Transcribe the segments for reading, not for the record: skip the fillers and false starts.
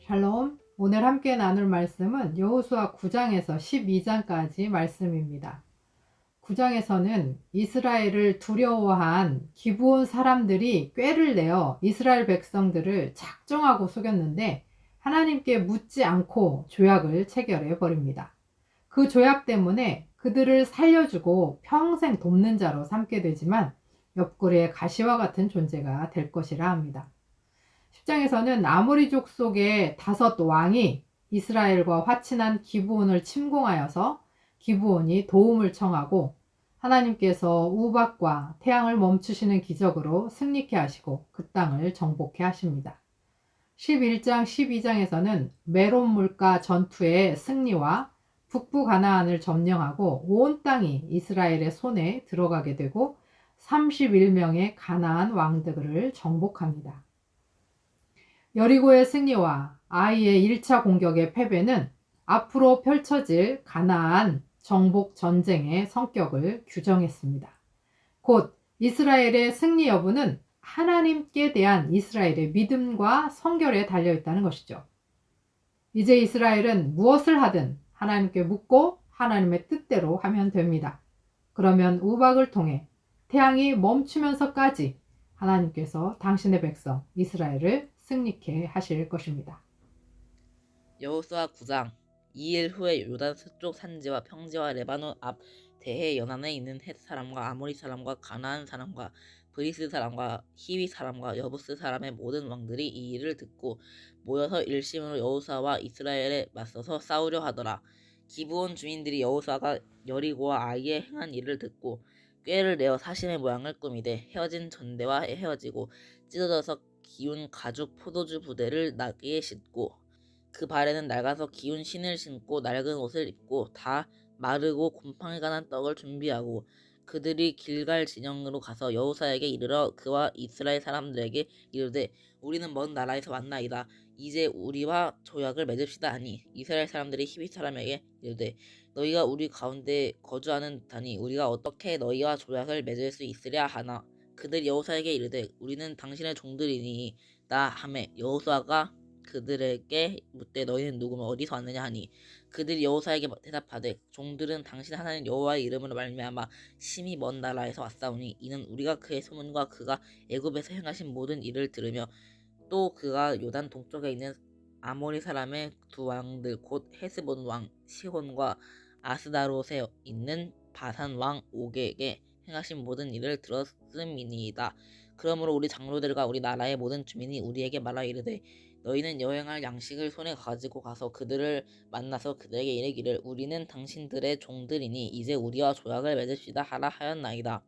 샬롬. 오늘 함께 나눌 말씀은 여호수아 9장에서 12장까지 말씀입니다. 9장에서는 이스라엘을 두려워한 기브온 사람들이 꾀를 내어 이스라엘 백성들을 작정하고 속였는데 하나님께 묻지 않고 조약을 체결해 버립니다. 그 조약 때문에 그들을 살려주고 평생 돕는 자로 삼게 되지만 옆구리의 가시와 같은 존재가 될 것이라 합니다. 10장에서는 아모리족 속의 5왕이 이스라엘과 화친한 기브온을 침공하여서 기브온이 도움을 청하고 하나님께서 우박과 태양을 멈추시는 기적으로 승리케 하시고 그 땅을 정복케 하십니다. 11장 12장에서는 메론 물가 전투의 승리와 북부 가나안을 점령하고 온 땅이 이스라엘의 손에 들어가게 되고 31명의 가나안 왕들을 정복합니다. 여리고의 승리와 아이의 1차 공격의 패배는 앞으로 펼쳐질 가나안 정복 전쟁의 성격을 규정했습니다. 곧 이스라엘의 승리 여부는 하나님께 대한 이스라엘의 믿음과 성결에 달려있다는 것이죠. 이제 이스라엘은 무엇을 하든 하나님께 묻고 하나님의 뜻대로 하면 됩니다. 그러면 우박을 통해 태양이 멈추면서까지 하나님께서 당신의 백성 이스라엘을 승리케 하실 것입니다. 여호수아 9장 2일 후에 요단 서쪽 산지와 평지와 레바논 앞 대해 연안에 있는 헷 사람과 아모리 사람과 가나안 사람과 브리스 사람과 히위 사람과 여부스 사람의 모든 왕들이 이 일을 듣고 모여서 일심으로 여호수아와 이스라엘에 맞서서 싸우려 하더라. 기브온 주민들이 여호수아가 여리고와 아이에 행한 일을 듣고 꾀를 내어 사신의 모양을 꾸미되 헤어진 전대와 헤어지고 찢어져서 기운 가죽 포도주 부대를 나귀에 싣고 그 발에는 낡아서 기운 신을 신고 낡은 옷을 입고 다 마르고 곰팡이가 난 떡을 준비하고 그들이 길갈 진영으로 가서 여호사에게 이르러 그와 이스라엘 사람들에게 이르되 우리는 먼 나라에서 왔나이다. 이제 우리와 조약을 맺읍시다 하니 이스라엘 사람들이 히브리 사람에게 이르되 너희가 우리 가운데 거주하는 듯하니 우리가 어떻게 너희와 조약을 맺을 수 있으랴 하나 그들이 여호사에게 이르되 우리는 당신의 종들이니 나 하매 여호수아가 그들에게 묻되 너희는 누구며 어디서 왔느냐 하니 그들이 여호사에게 대답하되 종들은 당신 하나님 여호와의 이름으로 말미암아 심히 먼 나라에서 왔사오니 이는 우리가 그의 소문과 그가 애굽에서 행하신 모든 일을 들으며 또 그가 요단 동쪽에 있는 아모리 사람의 두 왕들 곧 헤스본 왕 시혼과 아스다롯에 있는 바산 왕 옥에게 행하신 모든 일을 들었음이니이다. 그러므로 우리 장로들과 우리 나라의 모든 주민이 우리에게 말하 이르되 너희는 여행할 양식을 손에 가지고 가서 그들을 만나서 그들에게 이르기를 우리는 당신들의 종들이니 이제 우리와 조약을 맺읍시다 하라 하였나이다.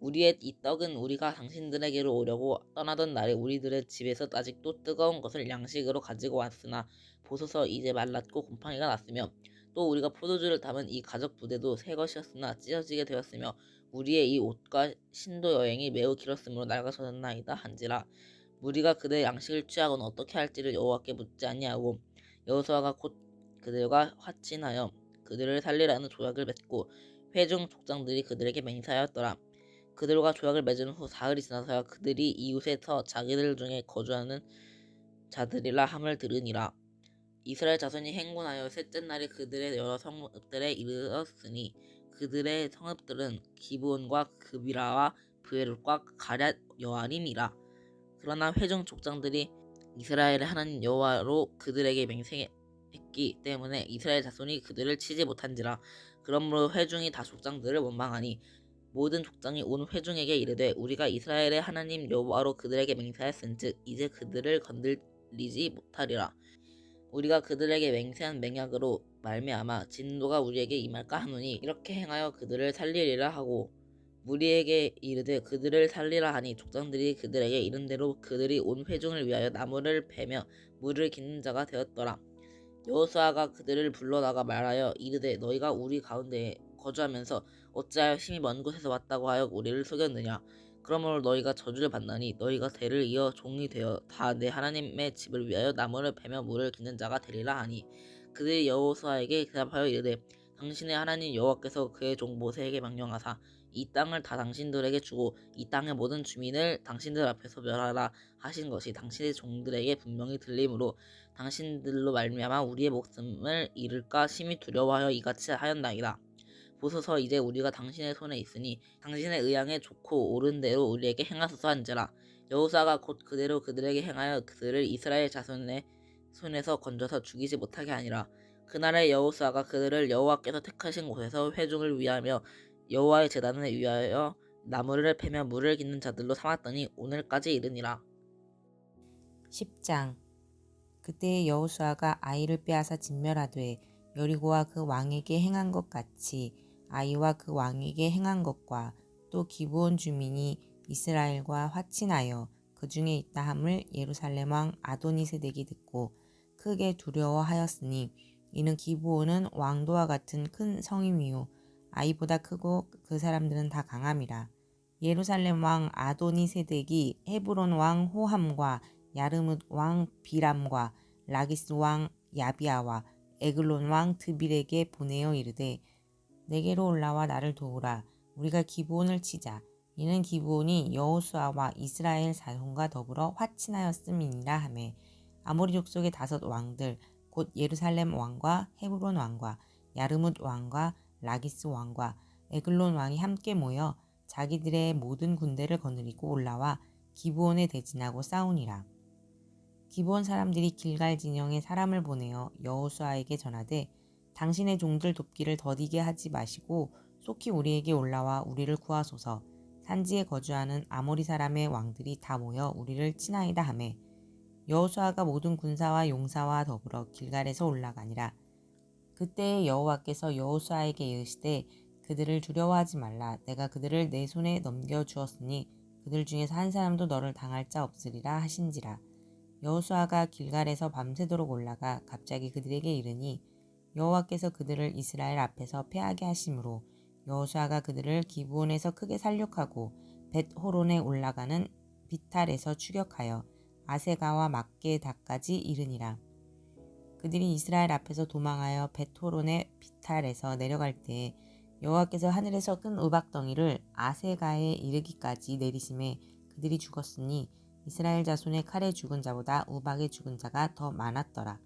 우리의 이 떡은 우리가 당신들에게로 오려고 떠나던 날에 우리들의 집에서 아직도 뜨거운 것을 양식으로 가지고 왔으나 보소서 이제 말랐고 곰팡이가 났으며 또 우리가 포도주를 담은 이 가죽 부대도 새 것이었으나 찢어지게 되었으며 우리의 이 옷과 신도 여행이 매우 길었으므로 낡아졌나이다 한지라. 우리가 그들의 양식을 취하고는 어떻게 할지를 여호와께 묻지 아니하고 여호수아가 곧 그들과 화친하여 그들을 살리라는 조약을 맺고 회중 족장들이 그들에게 맹세하였더라. 그들과 조약을 맺은 후 사흘이 지나서야 그들이 이웃에서 자기들 중에 거주하는 자들이라 함을 들으니라. 이스라엘 자손이 행군하여 셋째 날에 그들의 여러 성읍들에 이르렀으니 그들의 성읍들은 기브온과 그비라와 브에롯과 가랴 여아림이라. 그러나 회중 족장들이 이스라엘의 하나님 여호와로 그들에게 맹세했기 때문에 이스라엘 자손이 그들을 치지 못한지라. 그러므로 회중이 다 족장들을 원망하니 모든 족장이 온 회중에게 이르되 우리가 이스라엘의 하나님 여호와로 그들에게 맹세하였은즉 이제 그들을 건들리지 못하리라. 우리가 그들에게 맹세한 맹약으로 말미암아 진노가 우리에게 임할까 하노니 이렇게 행하여 그들을 살리리라 하고 무리에게 이르되 그들을 살리라 하니 족장들이 그들에게 이른 대로 그들이 온 회중을 위하여 나무를 베며 물을 깃는 자가 되었더라. 여호수아가 그들을 불러다가 말하여 이르되 너희가 우리 가운데에 거주하면서 어찌하여 심히 먼 곳에서 왔다고 하여 우리를 속였느냐. 그러므로 너희가 저주를 받나니 너희가 대를 이어 종이 되어 다 내 하나님의 집을 위하여 나무를 베며 물을 깃는 자가 되리라 하니 그들이 여호수아에게 대답하여 이르되 당신의 하나님 여호와께서 그의 종 모세에게 명령하사 이 땅을 다 당신들에게 주고 이 땅의 모든 주민을 당신들 앞에서 멸하라 하신 것이 당신의 종들에게 분명히 들리므로 당신들로 말미암아 우리의 목숨을 잃을까 심히 두려워하여 이같이 하였나이다. 보소서 이제 우리가 당신의 손에 있으니 당신의 의향에 좋고 옳은 대로 우리에게 행하소서 한지라. 여호수아가 곧 그대로 그들에게 행하여 그들을 이스라엘 자손의 손에서 건져서 죽이지 못하게 하니라. 그날에 여호수아가 그들을 여호와께서 택하신 곳에서 회중을 위하며 여호와의 제단을 위하여 나무를 패며 물을 깃는 자들로 삼았더니 오늘까지 이르니라. 10장. 그때 여호수아가 아이를 빼앗아 진멸하되 여리고와 그 왕에게 행한 것 같이 아이와 그 왕에게 행한 것과 또 기브온 주민이 이스라엘과 화친하여 그 중에 있다 함을 예루살렘 왕 아도니세덱이 듣고 크게 두려워하였으니 이는 기브온은 왕도와 같은 큰 성임이요 아이보다 크고 그 사람들은 다 강함이라. 예루살렘 왕 아도니세덱이 헤브론 왕 호함과 야르뭇 왕 비람과 라기스 왕 야비아와 에글론 왕 드빌에게 보내어 이르되 내게로 올라와 나를 도우라. 우리가 기브온을 치자. 이는 기브온이 여호수아와 이스라엘 자손과 더불어 화친하였음이니라 하매 아모리 족속의 5 왕들 곧 예루살렘 왕과 헤브론 왕과 야르뭇 왕과 라기스 왕과 에글론 왕이 함께 모여 자기들의 모든 군대를 거느리고 올라와 기브온에 대진하고 싸우니라. 기브온 사람들이 길갈 진영에 사람을 보내어 여호수아에게 전하되 당신의 종들 돕기를 더디게 하지 마시고 속히 우리에게 올라와 우리를 구하소서. 산지에 거주하는 아모리 사람의 왕들이 다 모여 우리를 치나이다 하매 여호수아가 모든 군사와 용사와 더불어 길갈에서 올라가니라. 그때 여호와께서 여호수아에게 이르시되 그들을 두려워하지 말라. 내가 그들을 내 손에 넘겨주었으니 그들 중에서 한 사람도 너를 당할 자 없으리라 하신지라. 여호수아가 길갈에서 밤새도록 올라가 갑자기 그들에게 이르니 여호와께서 그들을 이스라엘 앞에서 패하게 하심으로 여호수아가 그들을 기브온에서 크게 살육하고 벳호론에 올라가는 비탈에서 추격하여 아세가와 막게다까지 이르니라. 그들이 이스라엘 앞에서 도망하여 벳호론의 비탈에서 내려갈 때에 여호와께서 하늘에서 큰 우박덩이를 아세가에 이르기까지 내리심에 그들이 죽었으니 이스라엘 자손의 칼에 죽은 자보다 우박에 죽은 자가 더 많았더라.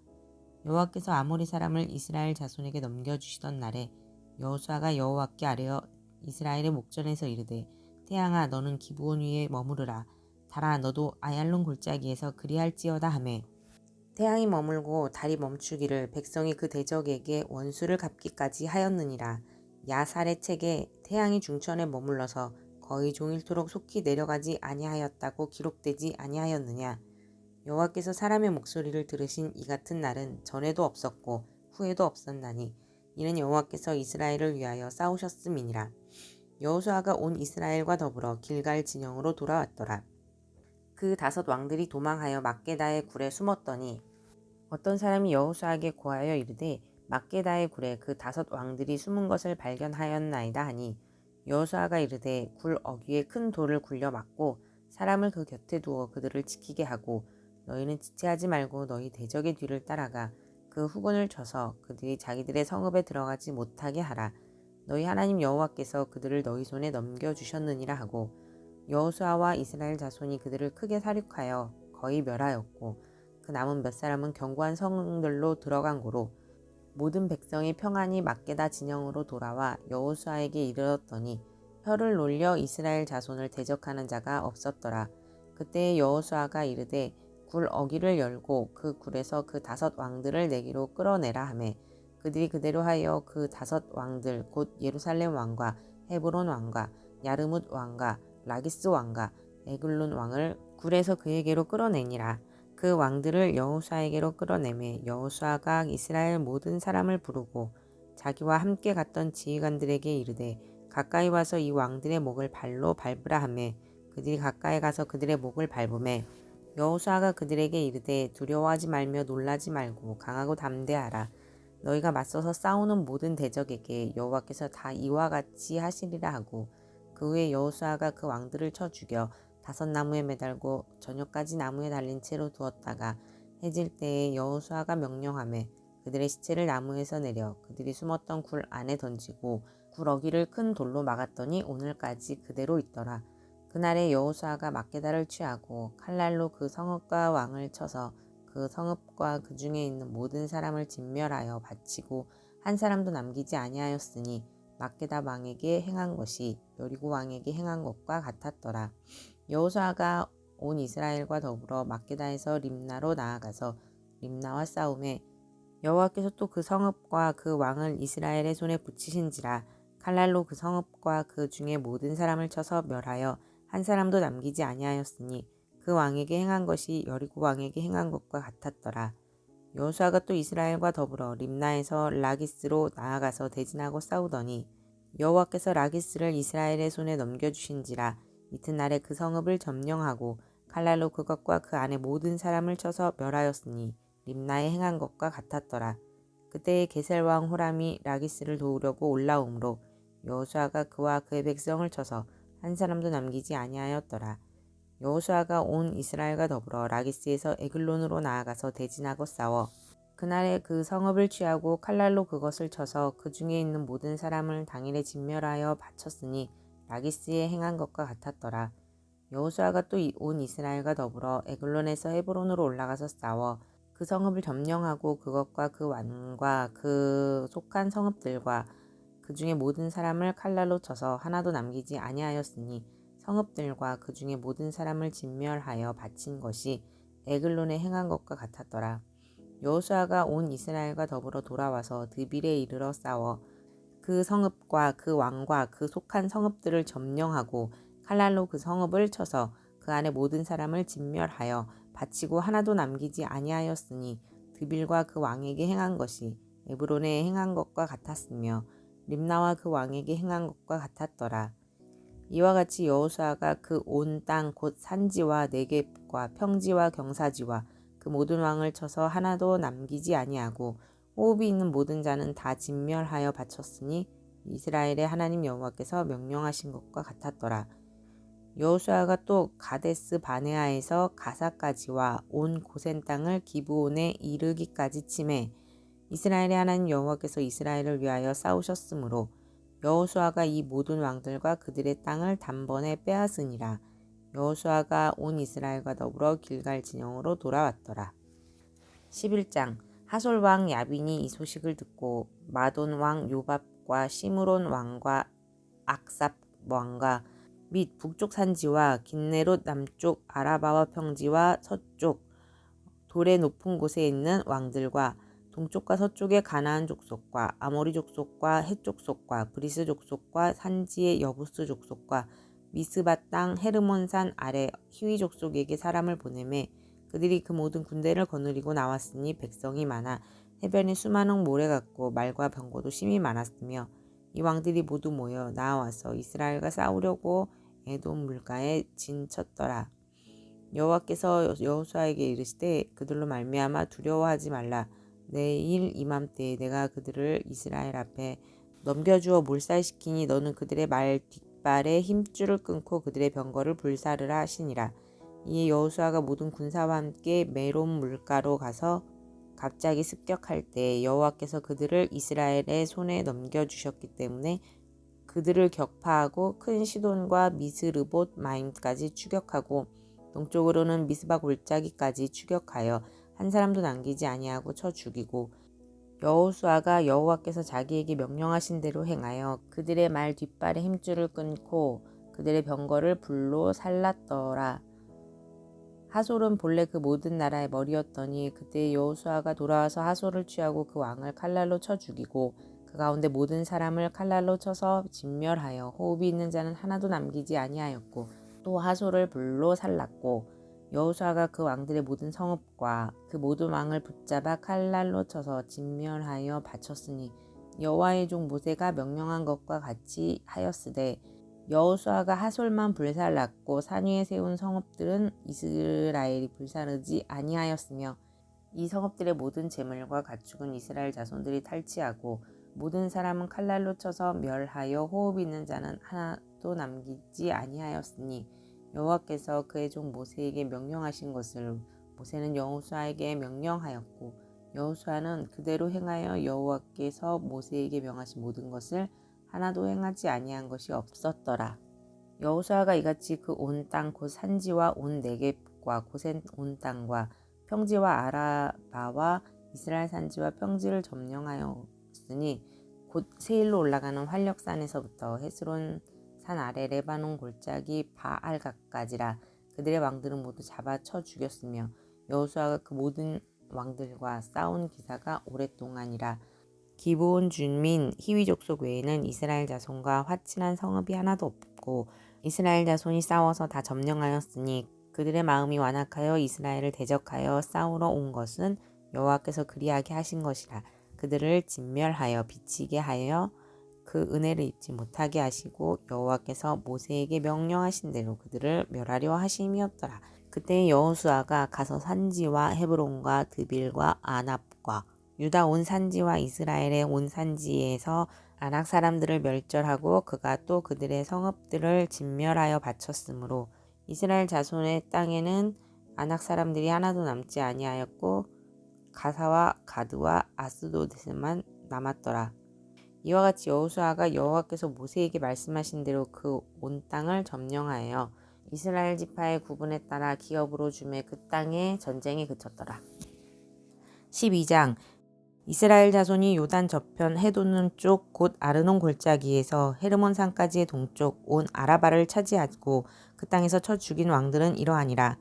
여호와께서 아모리 사람을 이스라엘 자손에게 넘겨주시던 날에 여호수아가 여호와께 아뢰어 이스라엘의 목전에서 이르되 태양아 너는 기브온 위에 머무르라. 달아 너도 아얄론 골짜기에서 그리할지어다 하매 태양이 머물고 달이 멈추기를 백성이 그 대적에게 원수를 갚기까지 하였느니라. 야살의 책에 태양이 중천에 머물러서 거의 종일토록 속히 내려가지 아니하였다고 기록되지 아니하였느냐. 여호와께서 사람의 목소리를 들으신 이 같은 날은 전에도 없었고 후에도 없었나니 이는 여호와께서 이스라엘을 위하여 싸우셨음이니라. 여호수아가 온 이스라엘과 더불어 길갈 진영으로 돌아왔더라. 그 5 왕들이 도망하여 막게다의 굴에 숨었더니 어떤 사람이 여호수아에게 고하여 이르되 막게다의 굴에 그 5 왕들이 숨은 것을 발견하였나이다 하니 여호수아가 이르되 굴 어귀에 큰 돌을 굴려 막고 사람을 그 곁에 두어 그들을 지키게 하고 너희는 지체하지 말고 너희 대적의 뒤를 따라가 그 후군을 쳐서 그들이 자기들의 성읍에 들어가지 못하게 하라. 너희 하나님 여호와께서 그들을 너희 손에 넘겨주셨느니라 하고 여호수아와 이스라엘 자손이 그들을 크게 살육하여 거의 멸하였고 그 남은 몇 사람은 견고한 성들로 들어간 고로 모든 백성이 평안히 막게다 진영으로 돌아와 여호수아에게 이르렀더니 혀를 놀려 이스라엘 자손을 대적하는 자가 없었더라. 그때 여호수아가 이르되 굴 어귀를 열고 그 굴에서 그 5 왕들을 내게로 끌어내라 하매 그들이 그대로 하여 그 5 왕들 곧 예루살렘 왕과 헤브론 왕과 야르뭇 왕과 라기스 왕과 에글론 왕을 굴에서 그에게로 끌어내니라. 그 왕들을 여호수아에게로 끌어내매 여호수아가 이스라엘 모든 사람을 부르고 자기와 함께 갔던 지휘관들에게 이르되 가까이 와서 이 왕들의 목을 발로 밟으라 하매 그들이 가까이 가서 그들의 목을 밟으매 여호수아가 그들에게 이르되 두려워하지 말며 놀라지 말고 강하고 담대하라. 너희가 맞서서 싸우는 모든 대적에게 여호와께서 다 이와 같이 하시리라 하고 그 후에 여호수아가 그 왕들을 쳐 죽여 5 나무에 매달고 저녁까지 나무에 달린 채로 두었다가 해질 때에 여호수아가 명령하매 그들의 시체를 나무에서 내려 그들이 숨었던 굴 안에 던지고 구러기를 큰 돌로 막았더니 오늘까지 그대로 있더라. 그날에 여호수아가 막게다를 취하고 칼날로 그 성읍과 왕을 쳐서 그 성읍과 그 중에 있는 모든 사람을 진멸하여 바치고 한 사람도 남기지 아니하였으니 막게다 왕에게 행한 것이 여리고 왕에게 행한 것과 같았더라. 여호수아가 온 이스라엘과 더불어 막게다에서 림나로 나아가서 림나와 싸움에 여호와께서 또 그 성읍과 그 왕을 이스라엘의 손에 붙이신지라. 칼날로 그 성읍과 그 중에 모든 사람을 쳐서 멸하여 한 사람도 남기지 아니하였으니 그 왕에게 행한 것이 여리고 왕에게 행한 것과 같았더라. 여호수아가 또 이스라엘과 더불어 림나에서 라기스로 나아가서 대진하고 싸우더니 여호와께서 라기스를 이스라엘의 손에 넘겨주신지라. 이튿날에 그 성읍을 점령하고 칼날로 그것과 그 안에 모든 사람을 쳐서 멸하였으니 림나에 행한 것과 같았더라. 그때에 게셀 왕 호람이 라기스를 도우려고 올라오므로 여호수아가 그와 그의 백성을 쳐서 한 사람도 남기지 아니하였더라. 여호수아가 온 이스라엘과 더불어 라기스에서 에글론으로 나아가서 대진하고 싸워 그날에 그 성읍을 취하고 칼날로 그것을 쳐서 그 중에 있는 모든 사람을 당일에 진멸하여 바쳤으니 라기스에 행한 것과 같았더라. 여호수아가 또 온 이스라엘과 더불어 에글론에서 헤브론으로 올라가서 싸워 그 성읍을 점령하고 그것과 그 왕과 그 속한 성읍들과 그 중에 모든 사람을 칼날로 쳐서 하나도 남기지 아니하였으니 성읍들과 그 중에 모든 사람을 진멸하여 바친 것이 에글론에 행한 것과 같았더라. 여호수아가 온 이스라엘과 더불어 돌아와서 드빌에 이르러 싸워 그 성읍과 그 왕과 그 속한 성읍들을 점령하고 칼날로 그 성읍을 쳐서 그 안에 모든 사람을 진멸하여 바치고 하나도 남기지 아니하였으니 드빌과 그 왕에게 행한 것이 에브론에 행한 것과 같았으며 림나와 그 왕에게 행한 것과 같았더라. 이와 같이 여호수아가 그 온 땅 곧 산지와 네겝과 평지와 경사지와 그 모든 왕을 쳐서 하나도 남기지 아니하고 호흡이 있는 모든 자는 다 진멸하여 바쳤으니 이스라엘의 하나님 여호와께서 명령하신 것과 같았더라. 여호수아가 또 가데스 바네아에서 가사까지와 온 고센 땅을 기브온에 이르기까지 치매 이스라엘의 하나님 여호와께서 이스라엘을 위하여 싸우셨으므로 여호수아가 이 모든 왕들과 그들의 땅을 단번에 빼앗으니라. 여호수아가 온 이스라엘과 더불어 길갈 진영으로 돌아왔더라. 11장 하솔 왕 야빈이 이 소식을 듣고 마돈 왕 요밥과 시므론 왕과 악삽 왕과 및 북쪽 산지와 긴네롯 남쪽 아라바와 평지와 서쪽 돌의 높은 곳에 있는 왕들과 동쪽과 서쪽의 가나안 족속과 아모리 족속과 헷 족속과 브리스 족속과 산지의 여부스 족속과 미스바 땅 헤르몬산 아래 히위 족속에게 사람을 보내매 그들이 그 모든 군대를 거느리고 나왔으니 백성이 많아 해변에 수많은 모래 같고 말과 병거도 심히 많았으며 이 왕들이 모두 모여 나와서 이스라엘과 싸우려고 에돔 물가에 진쳤더라. 여호와께서 여호수아에게 이르시되 그들로 말미암아 두려워하지 말라. 내일 이맘때에 내가 그들을 이스라엘 앞에 넘겨주어 몰살시키니 너는 그들의 말 뒷발에 힘줄을 끊고 그들의 병거를 불사르라 하시니라. 이에 여호수아가 모든 군사와 함께 메론 물가로 가서 갑자기 습격할 때 여호와께서 그들을 이스라엘의 손에 넘겨주셨기 때문에 그들을 격파하고 큰 시돈과 미스르봇 마임까지 추격하고 동쪽으로는 미스바 골짜기까지 추격하여 한 사람도 남기지 아니하고 쳐 죽이고 여호수아가 여호와께서 자기에게 명령하신 대로 행하여 그들의 말 뒷발에 힘줄을 끊고 그들의 병거를 불로 살랐더라. 하솔은 본래 그 모든 나라의 머리였더니 그때 여호수아가 돌아와서 하솔을 취하고 그 왕을 칼날로 쳐 죽이고 그 가운데 모든 사람을 칼날로 쳐서 진멸하여 호흡이 있는 자는 하나도 남기지 아니하였고 또 하솔을 불로 살랐고 여호수아가 그 왕들의 모든 성읍과 그 모든 왕을 붙잡아 칼날로 쳐서 진멸하여 바쳤으니 여호와의 종 모세가 명령한 것과 같이 하였으되 여호수아가 하솔만 불살랐고 산 위에 세운 성읍들은 이스라엘이 불사르지 아니하였으며 이 성읍들의 모든 재물과 가축은 이스라엘 자손들이 탈취하고 모든 사람은 칼날로 쳐서 멸하여 호흡 있는 자는 하나도 남기지 아니하였으니 여호와께서 그의 종 모세에게 명령하신 것을 모세는 여호수아에게 명령하였고 여호수아는 그대로 행하여 여호와께서 모세에게 명하신 모든 것을 하나도 행하지 아니한 것이 없었더라. 여호수아가 이같이 그 온 땅 곧 산지와 온 네겝과 고센 온 땅과 평지와 아라바와 이스라엘 산지와 평지를 점령하였으니 곧 세일로 올라가는 활력산에서부터 헤스론 산 아래 레바논 골짜기 바알갓까지라. 그들의 왕들은 모두 잡아 쳐 죽였으며 여호수아가 그 모든 왕들과 싸운 기사가 오랫동안이라. 기브온 주민 히위 족속 외에는 이스라엘 자손과 화친한 성읍이 하나도 없고 이스라엘 자손이 싸워서 다 점령하였으니 그들의 마음이 완악하여 이스라엘을 대적하여 싸우러 온 것은 여호와께서 그리하게 하신 것이라. 그들을 진멸하여 비치게 하여 그 은혜를 입지 못하게 하시고 여호와께서 모세에게 명령하신 대로 그들을 멸하려 하심이었더라. 그때 여호수아가 가서 산지와 헤브론과 드빌과 아납과 유다 온 산지와 이스라엘의 온 산지에서 아낙 사람들을 멸절하고 그가 또 그들의 성읍들을 진멸하여 바쳤으므로 이스라엘 자손의 땅에는 아낙 사람들이 하나도 남지 아니하였고 가사와 가드와 아스도드만 남았더라. 이와 같이 여호수아가 여호와께서 모세에게 말씀하신 대로 그 온 땅을 점령하여 이스라엘 지파의 구분에 따라 기업으로 주매 그 땅에 전쟁이 그쳤더라. 12장. 이스라엘 자손이 요단 저편 해돋는 쪽 곧 아르논 골짜기에서 헤르몬 산까지의 동쪽 온 아라바를 차지하고 그 땅에서 쳐 죽인 왕들은 이러하니라.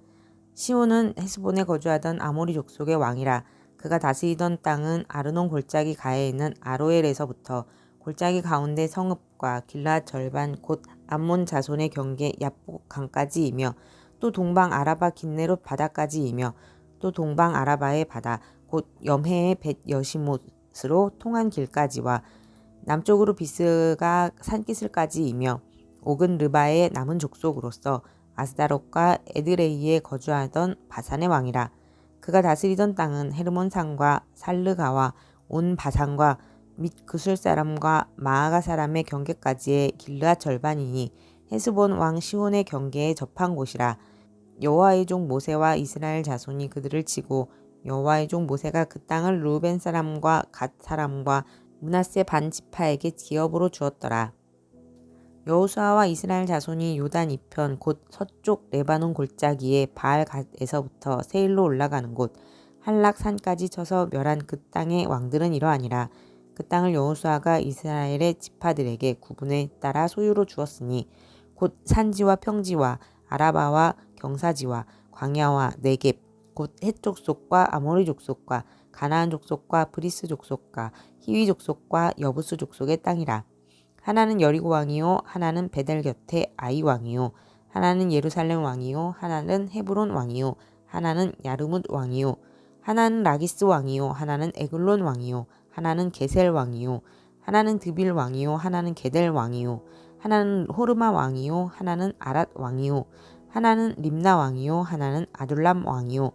시온은 헤스본에 거주하던 아모리 족속의 왕이라. 그가 다스리던 땅은 아르논 골짜기 가에 있는 아로엘에서부터 골짜기 가운데 성읍과 길앗 절반 곧 암몬 자손의 경계 야복 강까지이며 또 동방 아라바 긴네롯 바다까지이며 또 동방 아라바의 바다 곧 염해의 벳 여시못으로 통한 길까지와 남쪽으로 비스가 산기슭까지이며 옥은 르바의 남은 족속으로서 아스다롯과 에드레이에 거주하던 바산의 왕이라. 그가 다스리던 땅은 헤르몬 산과 살르가와 온 바산과 및 그술 사람과 마아가 사람의 경계까지의 길르앗 절반이니 헤스본 왕 시온의 경계에 접한 곳이라. 여호와의 종 모세와 이스라엘 자손이 그들을 치고 여호와의 종 모세가 그 땅을 루벤 사람과 갓 사람과 므낫세 반 지파에게 기업으로 주었더라. 여호수아와 이스라엘 자손이 요단 이편 곧 서쪽 레바논 골짜기에 바알갓에서부터 세일로 올라가는 곳 한락산까지 쳐서 멸한 그 땅의 왕들은 이러하니라. 그 땅을 여호수아가 이스라엘의 지파들에게 구분에 따라 소유로 주었으니 곧 산지와 평지와 아라바와 경사지와 광야와 네겝 곧 헷 족속과 아모리 족속과 가나안 족속과 브리스 족속과 히위 족속과 여부스 족속의 땅이라. 하나는 여리고 왕이요 하나는 베델 곁에 아이 왕이요 하나는 예루살렘 왕이요 하나는 헤브론 왕이요 하나는 야르뭇 왕이요 하나는 라기스 왕이요 하나는 에글론 왕이요 하나는 게셀 왕이요 하나는 드빌 왕이요 하나는 게델 왕이요 하나는 호르마 왕이요 하나는 아랏 왕이요 하나는 림나 왕이요 하나는 아둘람 왕이요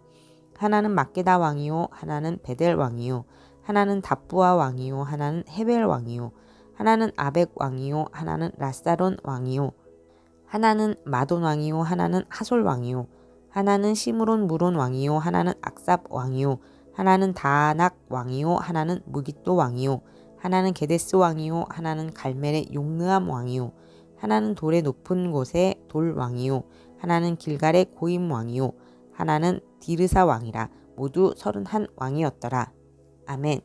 하나는 막게다 왕이요 하나는 베델 왕이요 하나는 답부아 왕이요 하나는 헤벨 왕이요 하나는 아벡 왕이요 하나는 라사론 왕이요 하나는 마돈 왕이요 하나는 하솔 왕이요 하나는 시므론 무론 왕이요 하나는 악삽 왕이요 하나는 다낙 왕이요 하나는 무깃도 왕이요 하나는 게데스 왕이요 하나는 갈멜의 용느암 왕이요 하나는 돌의 높은 곳의 돌 왕이요 하나는 길갈의 고임 왕이요 하나는 디르사 왕이라. 모두 31 왕이었더라. 아멘.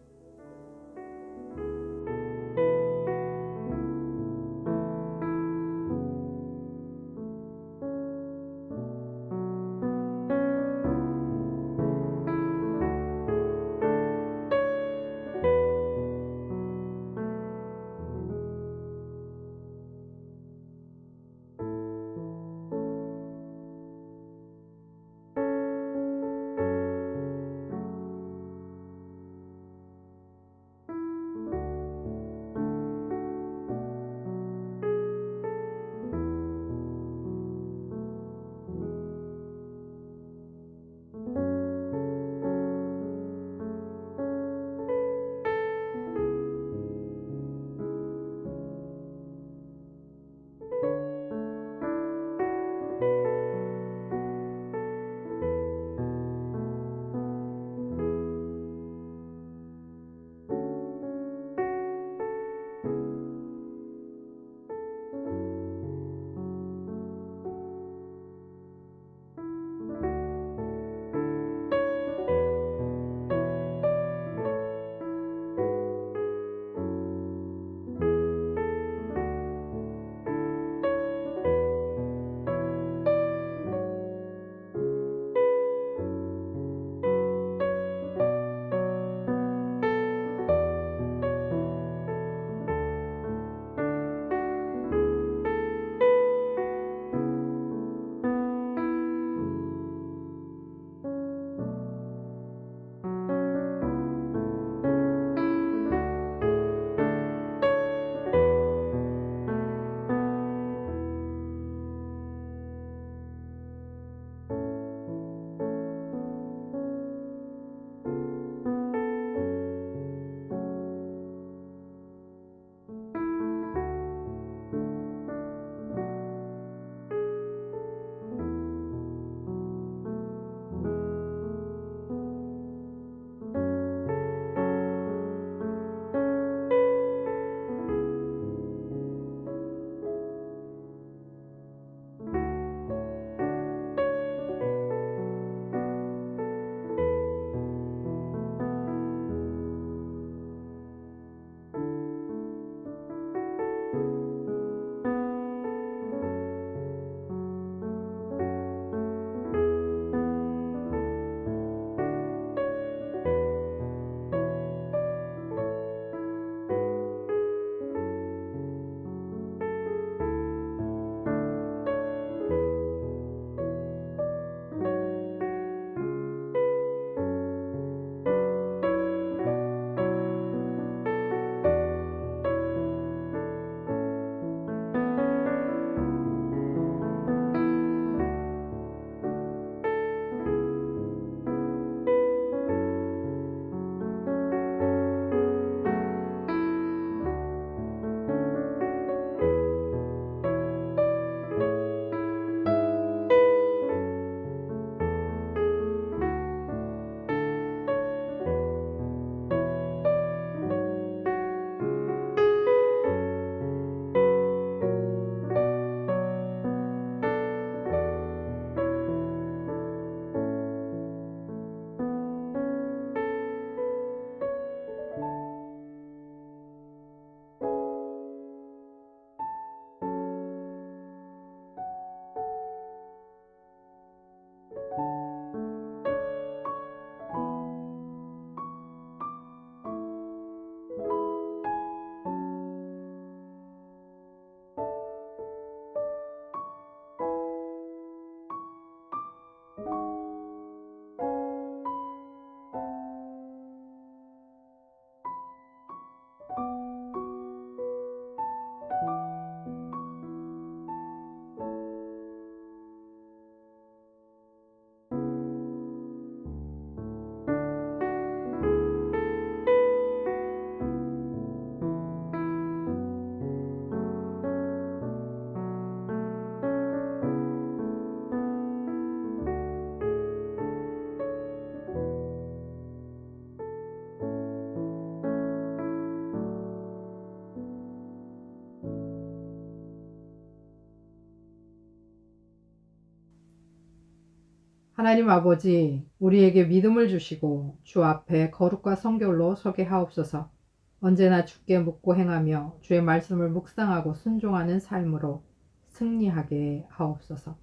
하나님 아버지, 우리에게 믿음을 주시고 주 앞에 거룩과 성결로 서게 하옵소서. 언제나 주께 묻고 행하며 주의 말씀을 묵상하고 순종하는 삶으로 승리하게 하옵소서.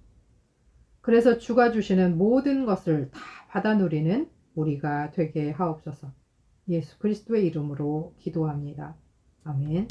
그래서 주가 주시는 모든 것을 다 받아 누리는 우리가 되게 하옵소서. 예수 그리스도의 이름으로 기도합니다. 아멘.